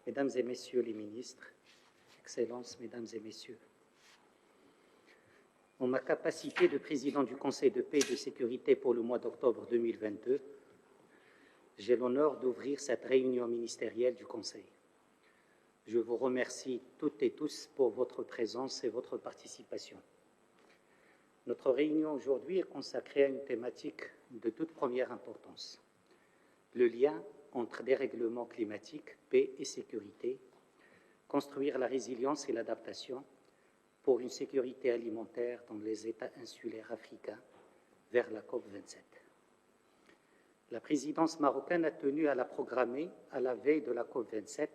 Mesdames et Messieurs les ministres, Excellences, Mesdames et Messieurs, en ma capacité de président du Conseil de paix et de sécurité pour le mois d'octobre 2022, j'ai l'honneur d'ouvrir cette réunion ministérielle du Conseil. Je vous remercie toutes et tous pour votre présence et votre participation. Notre réunion aujourd'hui est consacrée à une thématique de toute première importance, le lien entre dérèglement climatique, paix et sécurité, construire la résilience et l'adaptation pour une sécurité alimentaire dans les États insulaires africains vers la COP27. La présidence marocaine a tenu à la programmer à la veille de la COP27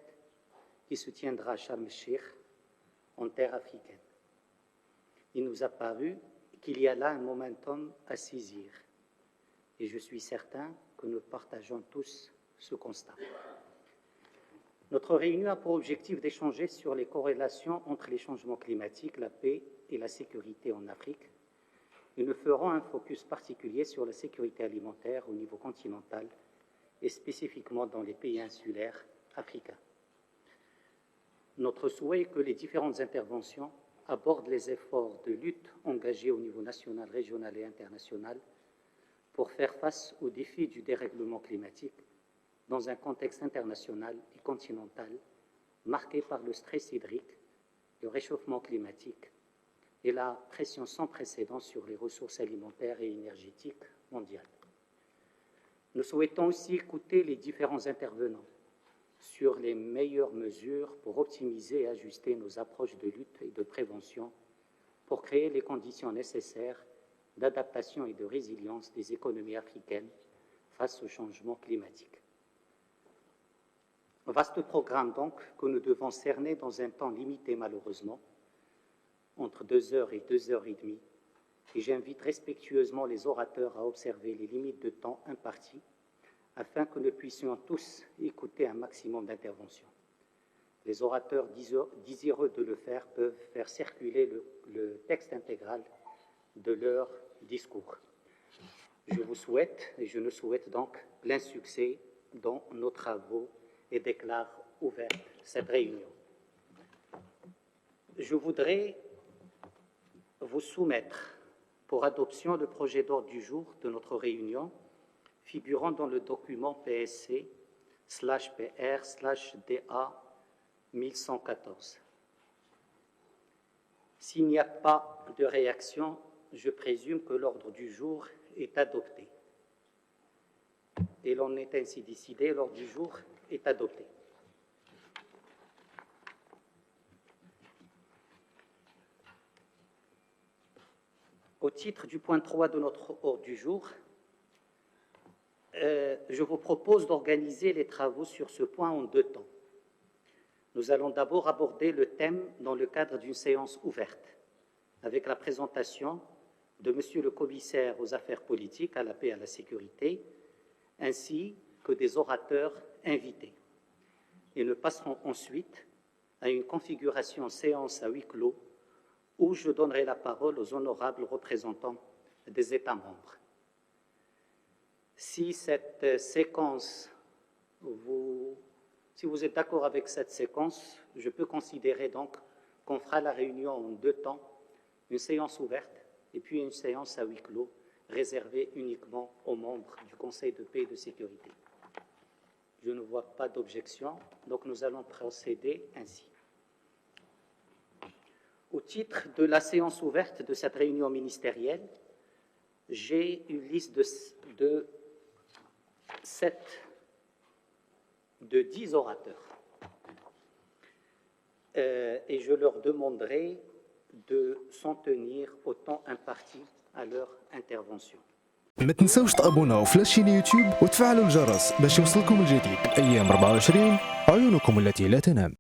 qui se tiendra à Sharm el-Cheikh, en terre africaine. Il nous a paru qu'il y a là un momentum à saisir et je suis certain que nous partageons tous ce constat. Notre réunion a pour objectif d'échanger sur les corrélations entre les changements climatiques, la paix et la sécurité en Afrique. Et nous ferons un focus particulier sur la sécurité alimentaire au niveau continental et spécifiquement dans les pays insulaires africains. Notre souhait est que les différentes interventions abordent les efforts de lutte engagés au niveau national, régional et international pour faire face aux défis du dérèglement climatique dans un contexte international et continental marqué par le stress hydrique, le réchauffement climatique et la pression sans précédent sur les ressources alimentaires et énergétiques mondiales. Nous souhaitons aussi écouter les différents intervenants sur les meilleures mesures pour optimiser et ajuster nos approches de lutte et de prévention pour créer les conditions nécessaires d'adaptation et de résilience des économies africaines face au changement climatique. Un vaste programme donc que nous devons cerner dans un temps limité malheureusement, entre 2 heures et 2 heures et demie, et j'invite respectueusement les orateurs à observer les limites de temps imparties afin que nous puissions tous écouter un maximum d'interventions. Les orateurs désireux de le faire peuvent faire circuler le texte intégral de leur discours. Je vous souhaite, et je nous souhaite donc plein succès dans nos travaux et déclare ouverte cette réunion. Je voudrais vous soumettre pour adoption le projet d'ordre du jour de notre réunion figurant dans le document PSC/PR/DA 1114. S'il n'y a pas de réaction, je présume que l'ordre du jour est adopté. Et l'on est ainsi décidé, l'ordre du jour est adopté. Au titre du point 3 de notre ordre du jour, je vous propose d'organiser les travaux sur ce point en 2 temps. Nous allons d'abord aborder le thème dans le cadre d'une séance ouverte, avec la présentation de Monsieur le Commissaire aux affaires politiques, à la paix et à la sécurité, ainsi que des orateurs invités. Et nous passerons ensuite à une configuration séance à huis clos où je donnerai la parole aux honorables représentants des États membres. Si cette séquence, si vous êtes d'accord avec cette séquence, je peux considérer donc qu'on fera la réunion en 2 temps, une séance ouverte et puis une séance à huis clos réservée uniquement aux membres du Conseil de paix et de sécurité. Je ne vois pas d'objection, donc nous allons procéder ainsi. Au titre de la séance ouverte de cette réunion ministérielle, j'ai une liste de 10 orateurs. Et je leur demanderai de s'en tenir au temps imparti à leur intervention. ما تنسوش تابوناو في لاشين يوتيوب وتفعلوا الجرس باش يوصلكم الجديد. ايام 24 عيونكم التي لا تنام.